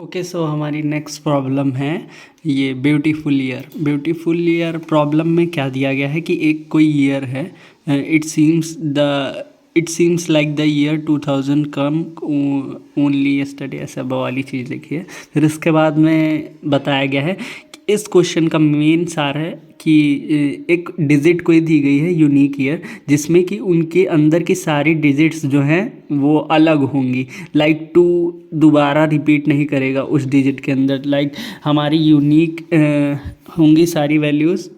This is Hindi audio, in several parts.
ओके, सो हमारी नेक्स्ट प्रॉब्लम है ये beautiful year. Beautiful year problem में क्या दिया गया है कि एक कोई ईयर है, it seems like the year 2000 come only yesterday, ऐसा वाली चीज़ लिखी है। फिर इसके बाद में बताया गया है कि इस क्वेश्चन का मेन सार है कि एक डिजिट कोई दी गई है यूनिक ईयर, जिसमें कि उनके अंदर की सारी डिजिट्स जो हैं वो अलग होंगी। लाइक टू दोबारा रिपीट नहीं करेगा उस डिजिट के अंदर। लाइक हमारी यूनिक होंगी सारी वैल्यूज़।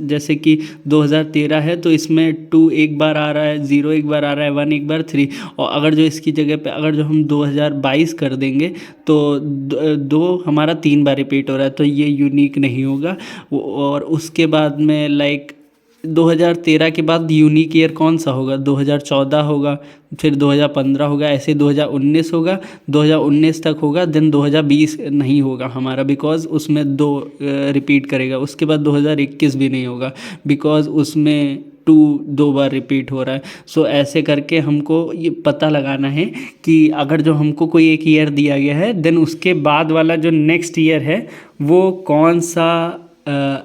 जैसे कि 2013 है तो इसमें 2 एक बार आ रहा है, 0 एक बार आ रहा है, 1 एक बार, 3। और अगर जो इसकी जगह पे अगर जो हम 2022 कर देंगे तो 2 हमारा 3 बार रिपीट हो रहा है, तो ये यूनिक नहीं होगा। और उसके बाद में लाइक 2013 के बाद यूनिक ईयर कौन सा होगा? 2014 होगा, फिर 2015 होगा, ऐसे 2019 होगा, 2019 तक होगा, देन 2020 नहीं होगा हमारा, बिकॉज़ उसमें 2 रिपीट करेगा। उसके बाद 2021 भी नहीं होगा, बिकॉज़ उसमें 2 बार रिपीट हो रहा है। सो ऐसे करके हमको ये पता लगाना है कि अगर जो हमको कोई एक ईयर दिया गया है, देन उसके बाद वाला जो नेक्स्ट ईयर है वो कौन सा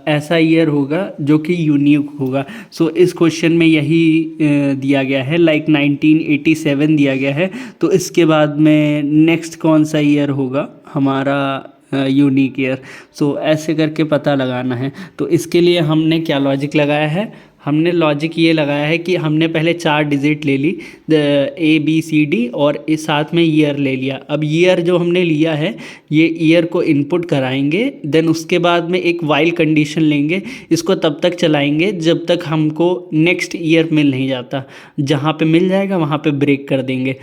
ऐसा ईयर होगा जो कि यूनिक होगा। सो इस क्वेश्चन में यही दिया गया है। लाइक 1987 दिया गया है, तो इसके बाद में नेक्स्ट कौन सा ईयर होगा हमारा यूनिक ईयर। सो ऐसे करके पता लगाना है। तो इसके लिए हमने क्या लॉजिक लगाया है? हमने लॉजिक ये लगाया है कि हमने पहले 4 डिजिट ले ली, ABCD, और इस साथ में ईयर ले लिया। अब ईयर जो हमने लिया है, ये ईयर को इनपुट कराएंगे, देन उसके बाद में एक वाइल कंडीशन लेंगे। इसको तब तक चलाएंगे जब तक हमको नेक्स्ट ईयर मिल नहीं जाता। जहाँ पे मिल जाएगा वहाँ पे ब्रेक कर देंगे।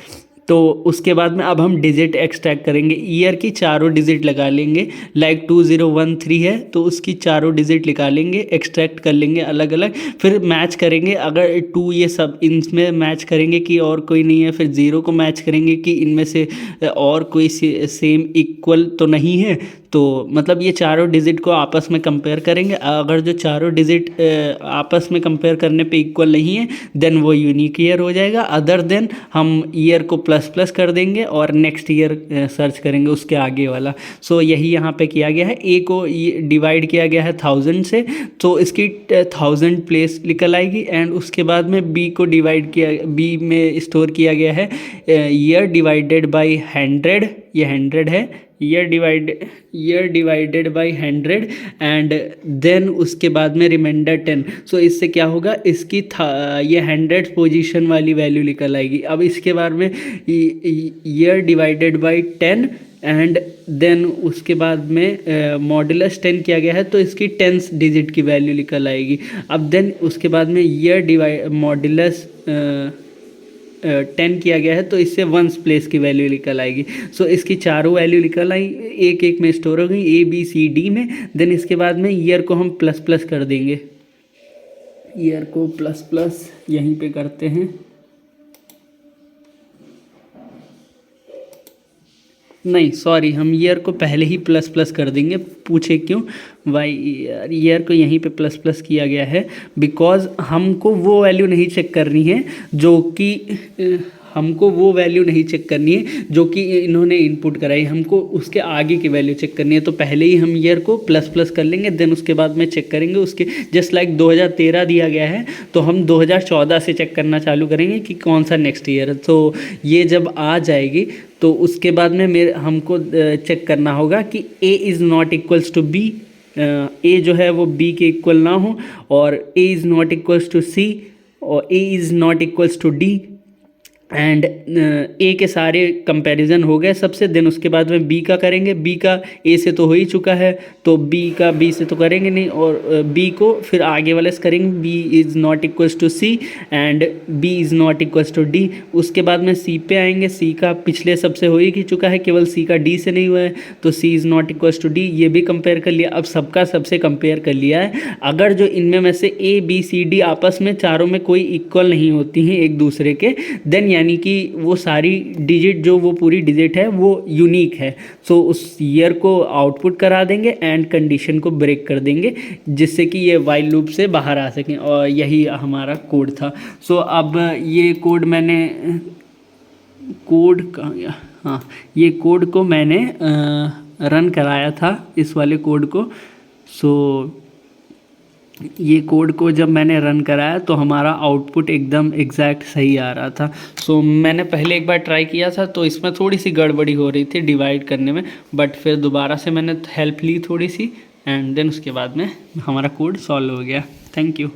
तो उसके बाद में अब हम डिजिट एक्सट्रैक्ट करेंगे। ईयर की चारों डिजिट लगा लेंगे। लाइक 2013 है तो उसकी चारों डिजिट निकालेंगे, एक्सट्रैक्ट कर लेंगे अलग अलग, फिर मैच करेंगे। अगर 2 ये सब इनमें मैच करेंगे कि और कोई नहीं है, फिर 0 को मैच करेंगे कि इनमें से और कोई सेम इक्वल तो नहीं है। तो मतलब ये चारों डिजिट को आपस में कंपेयर करेंगे। अगर जो चारों डिजिट आपस में कंपेयर करने पे इक्वल नहीं है, देन वो यूनिक ईयर हो जाएगा। अदर देन हम ईयर को प्लस प्लस कर देंगे और नेक्स्ट ईयर सर्च करेंगे उसके आगे वाला। सो यही यहाँ पे किया गया है। ए को डिवाइड किया गया है 1000 से, तो इसकी 1000 प्लेस निकल आएगी। एंड उसके बाद में बी को डिवाइड किया, बी में स्टोर किया गया है ईयर डिवाइडेड बाई 100, ये 100 है। Year divided by 100 and then उसके बाद में रिमाइंडर 10। सो इससे क्या होगा, इसकी ये 100 पोजीशन वाली वैल्यू निकल आएगी। अब इसके बाद में year divided by 10 and then उसके बाद में मॉड्यूलस 10 किया गया है, तो इसकी 10th डिजिट की वैल्यू निकल आएगी। अब देन उसके बाद में ईयर मॉड्यूलस 10 किया गया है, तो इससे 1st प्लेस की वैल्यू निकल आएगी। सो इसकी चारों वैल्यू निकल आई, एक एक में स्टोर हो गई ABCD में। देन इसके बाद में ईयर को हम प्लस प्लस कर देंगे। ईयर को प्लस प्लस यहीं पे करते हैं। नहीं सॉरी, हम ईयर को पहले ही प्लस प्लस कर देंगे। पूछे क्यों? वाई ईयर को यहीं पे प्लस प्लस किया गया है बिकॉज हमको वो वैल्यू नहीं चेक करनी है जो कि जो कि इन्होंने इनपुट कराई। हमको उसके आगे की वैल्यू चेक करनी है। तो पहले ही हम ईयर को प्लस प्लस कर लेंगे, देन उसके बाद में चेक करेंगे उसके। जस्ट लाइक 2013 दिया गया है तो हम 2014 से चेक करना चालू करेंगे कि कौन सा नेक्स्ट ईयर है। तो ये जब आ जाएगी तो उसके बाद में हमको चेक करना होगा कि A is not equals to B। A जो है वो B के इक्वल ना हो, और A is not equals to C, और A is not equals to D। And A के सारे कंपैरिजन हो गए सबसे। देन उसके बाद में बी का करेंगे। बी का ए से तो हो ही चुका है, तो बी का बी से तो करेंगे नहीं, और बी को फिर आगे वाले से करेंगे। B is not equals to C and B is not equals to D. उसके बाद में सी पे आएंगे। सी का पिछले सबसे हो ही चुका है, केवल सी का डी से नहीं हुआ है, तो C is not equals to D, ये भी कंपेयर कर लिया। अब सबका सबसे कंपेयर कर लिया है। अगर जो इनमें में से ABCD आपस में चारों में कोई इक्वल नहीं होती हैं एक दूसरे के, देन यानी कि वो सारी डिजिट जो वो पूरी डिजिट है वो यूनिक है। सो उस ईयर को आउटपुट करा देंगे एंड कंडीशन को ब्रेक कर देंगे, जिससे कि ये वाइल लूप से बाहर आ सकें। और यही हमारा कोड था। सो अब ये कोड मैंने, कोड कहाँ गया? हाँ, ये कोड को मैंने रन कराया था, इस वाले कोड को। सो ये कोड को जब मैंने रन कराया तो हमारा आउटपुट एकदम एग्जैक्ट सही आ रहा था। सो मैंने पहले एक बार ट्राई किया था तो इसमें थोड़ी सी गड़बड़ी हो रही थी डिवाइड करने में, बट फिर दोबारा से मैंने हेल्प ली थोड़ी सी, एंड देन उसके बाद में हमारा कोड सॉल्व हो गया। Thank you.